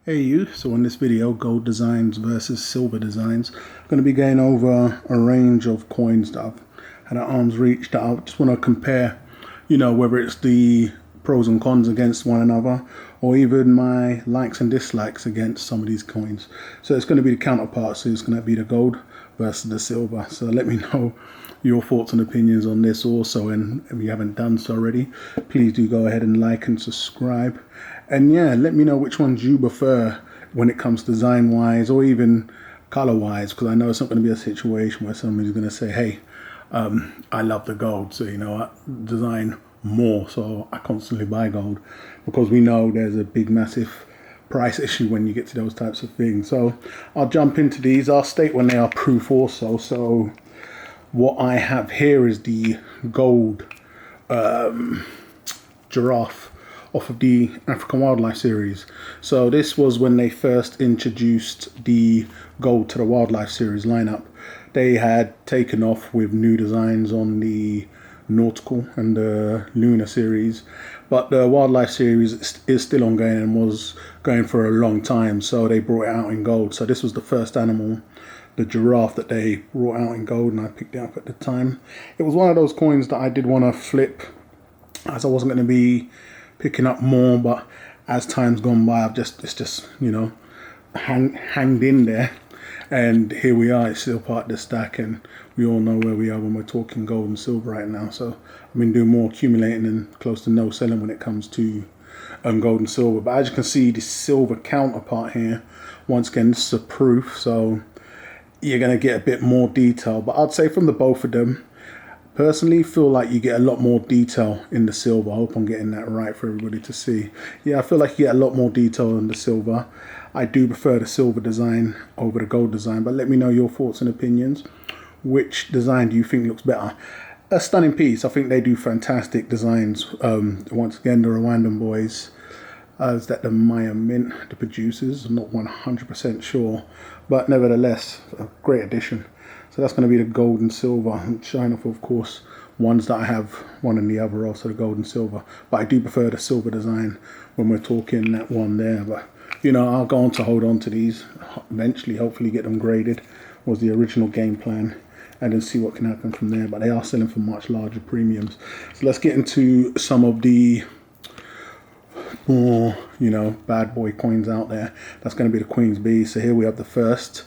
Hey you, so in this video, gold designs versus silver designs, I'm going to be going over a range of coins that I've had at arm's reach that I just want to compare, whether it's the pros and cons against one another, or even my likes and dislikes against some of these coins. So it's going to be the counterparts, so it's going to be the gold versus the silver. So let me know your thoughts and opinions on this also, and if you haven't done so already, please do go ahead and like and subscribe. And yeah, let me know which ones you prefer when it comes design wise or even color wise, because I know it's not going to be a situation where somebody's going to say, hey, I love the gold, so I design more, so I constantly buy gold, because we know there's a big massive price issue when you get to those types of things. So I'll jump into these. I'll state when they are proof also. So what I have here is the gold giraffe off of the African Wildlife series. So this was when they first introduced the gold to the Wildlife series lineup. They had taken off with new designs on the Nautical and the Lunar series, but the Wildlife series is still ongoing and was going for a long time, so they brought it out in gold. So this was the first animal, the giraffe, that they brought out in gold, and I picked it up at the time. It was one of those coins that I did want to flip, as I wasn't going to be picking up more, but as time's gone by, it's just hanged in there, and here we are. It's still part of the stack, and we all know where we are when we're talking gold and silver right now. So I've been doing more accumulating and close to no selling when it comes to gold and silver. But as you can see, the silver counterpart here, once again, this is a proof, so you're going to get a bit more detail. But I'd say from the both of them, personally feel like you get a lot more detail in the silver. I hope I'm getting that right for everybody to see. Yeah, I feel like you get a lot more detail in the silver. I do prefer the silver design over the gold design, but let me know your thoughts and opinions. Which design do you think looks better? A stunning piece. I think they do fantastic designs. Once again, the Rwandan boys. Is that the Maya Mint, the producers? I'm not 100% sure, but nevertheless, a great addition. So that's going to be the gold and silver. And shine off, of course, ones that I have, one and the other, also the gold and silver. But I do prefer the silver design when we're talking that one there. But, I'll go on to hold on to these. Eventually, hopefully get them graded, was the original game plan, and then see what can happen from there. But they are selling for much larger premiums. So let's get into some of the more, bad boy coins out there. That's going to be the Queen's B. So here we have the first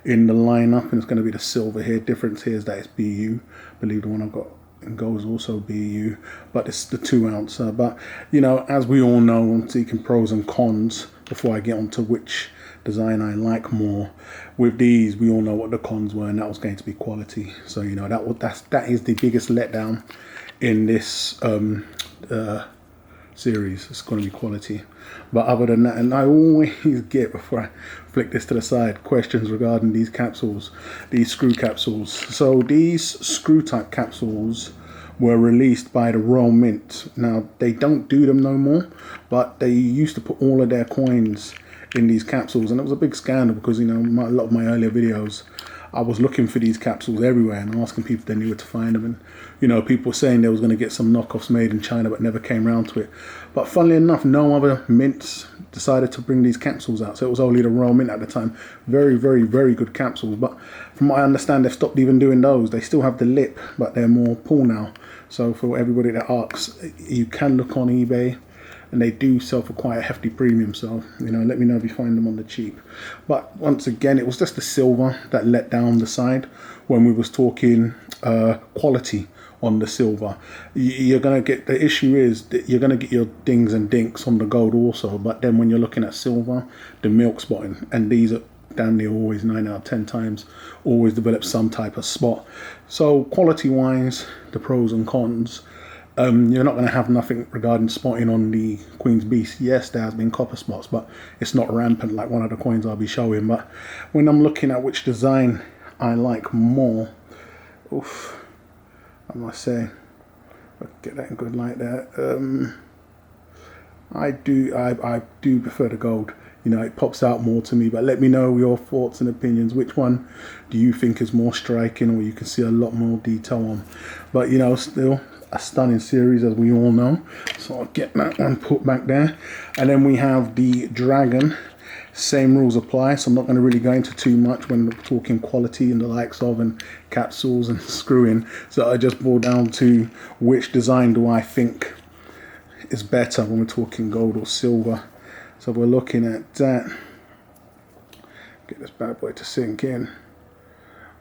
in the lineup, and it's going to be the silver here. Difference here is that it's BU. I believe the one I've got in gold is also BU, but it's the 2 ounce. But as we all know, I'm seeking pros and cons before I get onto which design I like more. With these, we all know what the cons were, and that was going to be quality. So that is the biggest letdown in this series. It's going to be quality. But other than that, and I always get, before I flick this to the side, questions regarding these capsules, these screw capsules. So these screw type capsules were released by the Royal Mint. Now they don't do them no more, but they used to put all of their coins in these capsules, and it was a big scandal because a lot of my earlier videos, I was looking for these capsules everywhere and asking people if they knew where to find them, and people were saying they was going to get some knockoffs made in China, but never came around to it. But funnily enough, no other mints decided to bring these capsules out, so it was only the Royal Mint at the time. Very, very, very good capsules, but from what I understand, they've stopped even doing those. They still have the lip, but they're more pull now. So for everybody that asks, you can look on eBay, and they do sell for quite a hefty premium. So let me know if you find them on the cheap. But once again, it was just the silver that let down the side when we was talking quality on the silver. You're gonna get, the issue is that you're gonna get your dings and dinks on the gold also, but then when you're looking at silver, the milk spotting, and these are damn near always 9 out of 10 times always develop some type of spot. So quality wise, the pros and cons. You're not going to have nothing regarding spotting on the Queen's Beast. Yes, there has been copper spots, but it's not rampant like one of the coins I'll be showing. But when I'm looking at which design I like more, I must say, I'll get that in good light there. I do prefer the gold. It pops out more to me. But let me know your thoughts and opinions. Which one do you think is more striking, or you can see a lot more detail on? But still a stunning series, as we all know. So I'll get that one put back there. And then we have the Dragon Same rules apply, so I'm not going to really go into too much when talking quality and the likes of and capsules and screwing. So I just boil down to which design do I think is better when we're talking gold or silver. So we're looking at that. Get this bad boy to sink in.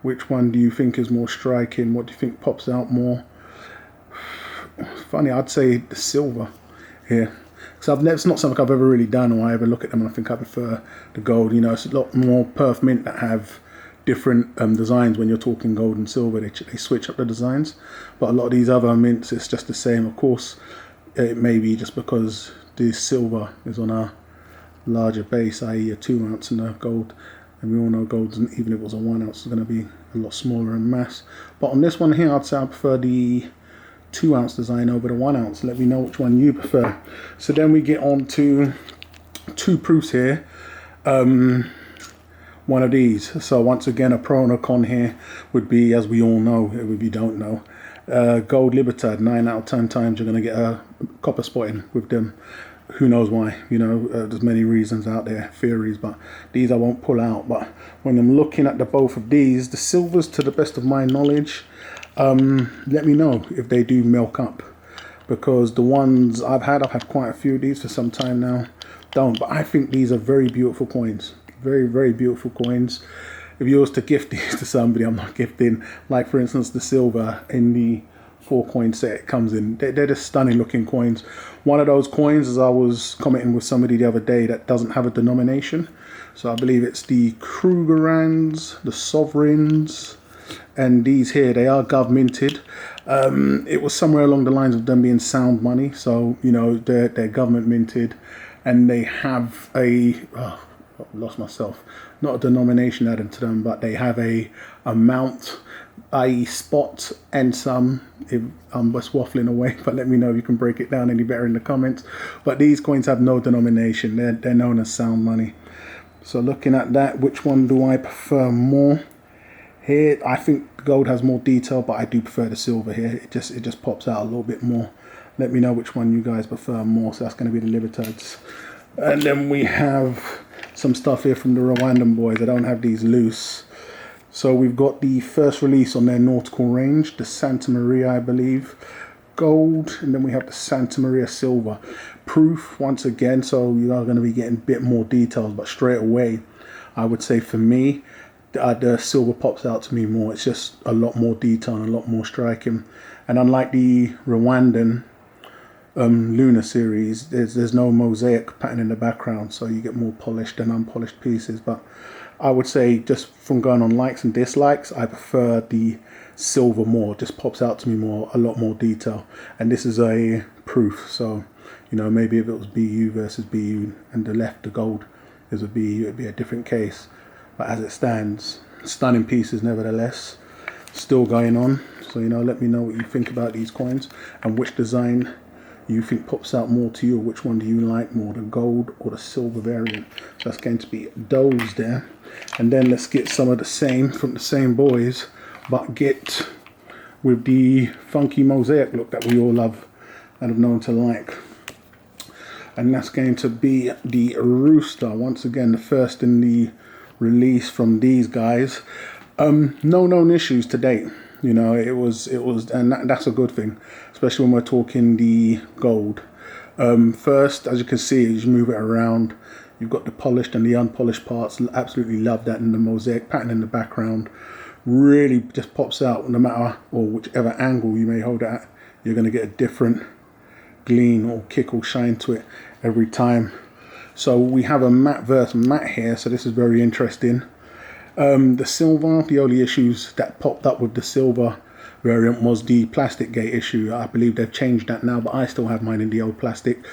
Which one do you think is more striking? What do you think pops out more? Funny, I'd say the silver here. So it's not something I've ever really done, or I ever look at them and I think I prefer the gold. You know, it's a lot more Perth Mint that have different designs when you're talking gold and silver. They switch up the designs, but a lot of these other mints, it's just the same. Of course, it may be just because the silver is on a larger base, i.e. a 2 ounce, and the gold, and we all know gold, even if it was a 1 ounce, is going to be a lot smaller in mass. But on this one here, I'd say I prefer the 2 ounce design over the 1 ounce. Let me know which one you prefer. So then we get on to two proofs here. One of these. So once again, a pro and a con here would be, as we all know, if you don't know, Gold Libertad, 9 out of 10 times you're going to get a copper spotting with them. Who knows why? You know, there's many reasons out there, theories, but these I won't pull out. But when I'm looking at the both of these, the silvers, to the best of my knowledge, let me know if they do milk up, because the ones I've had quite a few of these for some time now, don't. But I think these are very beautiful coins, very, very beautiful coins. If you was to gift these to somebody, I'm not gifting, like for instance the silver in the 4-coin set it comes in, they're just stunning looking coins. One of those coins, as I was commenting with somebody the other day, that doesn't have a denomination. So I believe it's the Krugerrands, the Sovereigns, and these here, they are gov minted. It was somewhere along the lines of them being sound money. So, you know, they're government minted, and they have a, oh, I've lost myself, not a denomination added to them, but they have a amount, i.e. spot and some. If I'm just waffling away, but let me know if you can break it down any better in the comments. But these coins have no denomination. They're known as sound money. So looking at that, which one do I prefer more? Here, I think gold has more detail, but I do prefer the silver here. It just pops out a little bit more. Let me know which one you guys prefer more. So that's going to be the Libertads. And then we have some stuff here from the Rwandan boys. I don't have these loose. So we've got the first release on their nautical range, the Santa Maria, I believe, gold, and then we have the Santa Maria silver. Proof, once again, so you are going to be getting a bit more details, but straight away, I would say for me, the silver pops out to me more. It's just a lot more detail and a lot more striking. And unlike the Rwandan Lunar series, there's no mosaic pattern in the background, so you get more polished and unpolished pieces. But I would say, just from going on likes and dislikes, I prefer the silver more. It just pops out to me more, a lot more detail. And this is a proof, so you know, maybe if it was BU versus BU and the left, the gold is a BU, it'd be a different case. But as it stands, stunning pieces nevertheless, still going on. So, you know, let me know what you think about these coins and which design you think pops out more to you, or which one do you like more, the gold or the silver variant. So that's going to be those there. And then let's get some of the same from the same boys, but get with the funky mosaic look that we all love and have known to like. And that's going to be the Rooster. Once again, the first in the release from these guys. No known issues to date. You know, it was, and that's a good thing, especially when we're talking the gold. First, as you can see, as you move it around, you've got the polished and the unpolished parts. Absolutely love that, and the mosaic pattern in the background really just pops out. No matter, or whichever angle you may hold it at, you're going to get a different gleam or kick or shine to it every time. So we have a matte versus matte here, so this is very interesting. The silver, the only issues that popped up with the silver variant was the plastic gate issue. I believe they've changed that now, but I still have mine in the old plastic.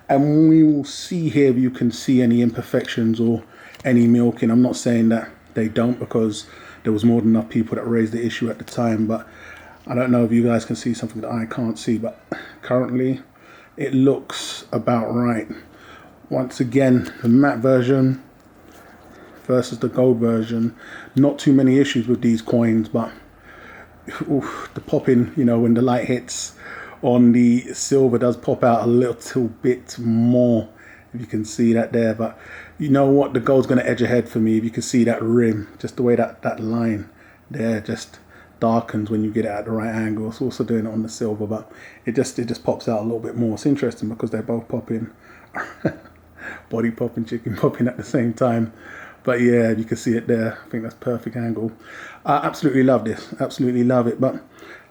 And we will see here if you can see any imperfections or any milking. I'm not saying that they don't, because there was more than enough people that raised the issue at the time, but I don't know if you guys can see something that I can't see, but currently it looks about right. Once again, the matte version versus the gold version, not too many issues with these coins, but oof, the popping, you know, when the light hits on the silver does pop out a little bit more if you can see that there. But you know what, the gold's going to edge ahead for me. If you can see that rim, just the way that line there just darkens when you get it at the right angle. It's also doing it on the silver, but it just pops out a little bit more. It's interesting because they're both popping, body popping, chicken popping at the same time. But yeah, you can see it there. I think that's perfect angle. I absolutely love this. Absolutely love it. But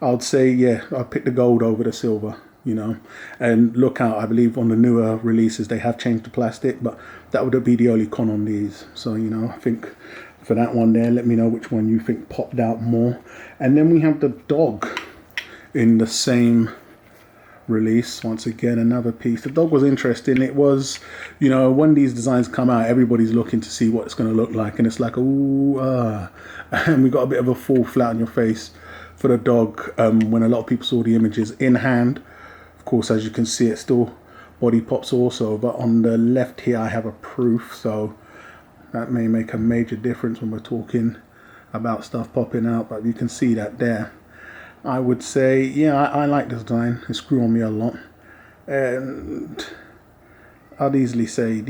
I would say, yeah, I'd pick the gold over the silver, you know. And look out, I believe on the newer releases, they have changed the plastic, but that would be the only con on these. So, you know, I think for that one there, let me know which one you think popped out more. And then we have the dog in the same release. Once again, another piece. The dog was interesting. It was, you know, when these designs come out, everybody's looking to see what it's going to look like, and it's like, ooh, and we got a bit of a fall flat on your face for the dog when a lot of people saw the images in hand. Of course, as you can see, it still body pops also, but on the left here I have a proof, so that may make a major difference when we're talking about stuff popping out. But you can see that there. I would say, yeah, I like this design. It's grew on me a lot. And I'd easily say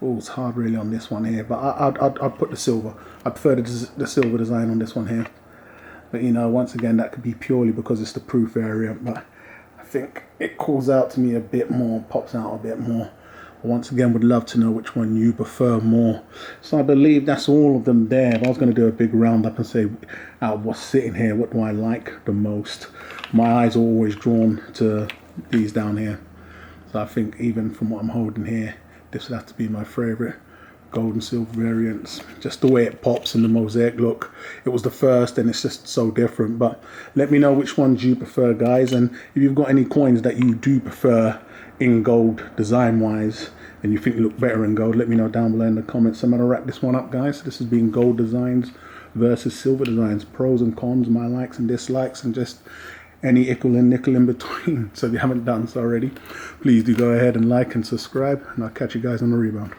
it's hard really on this one here, but I'd put the silver. I prefer the silver design on this one here. But, you know, once again, that could be purely because it's the proof variant, but I think it calls out to me a bit more, pops out a bit more. Once again, would love to know which one you prefer more. So I believe that's all of them there. If I was going to do a big roundup and say what's sitting here, what do I like the most, my eyes are always drawn to these down here. So I think even from what I'm holding here, this would have to be my favorite. Gold and silver variants, just the way it pops and the mosaic look. It was the first and it's just so different. But let me know which ones you prefer, guys, and if you've got any coins that you do prefer in gold design wise and you think look better in gold, let me know down below in the comments. I'm gonna wrap this one up, guys. This has been gold designs versus silver designs, pros and cons, my likes and dislikes, and just any ickle and nickel in between. So if you haven't done so already, please do go ahead and like and subscribe, and I'll catch you guys on the rebound.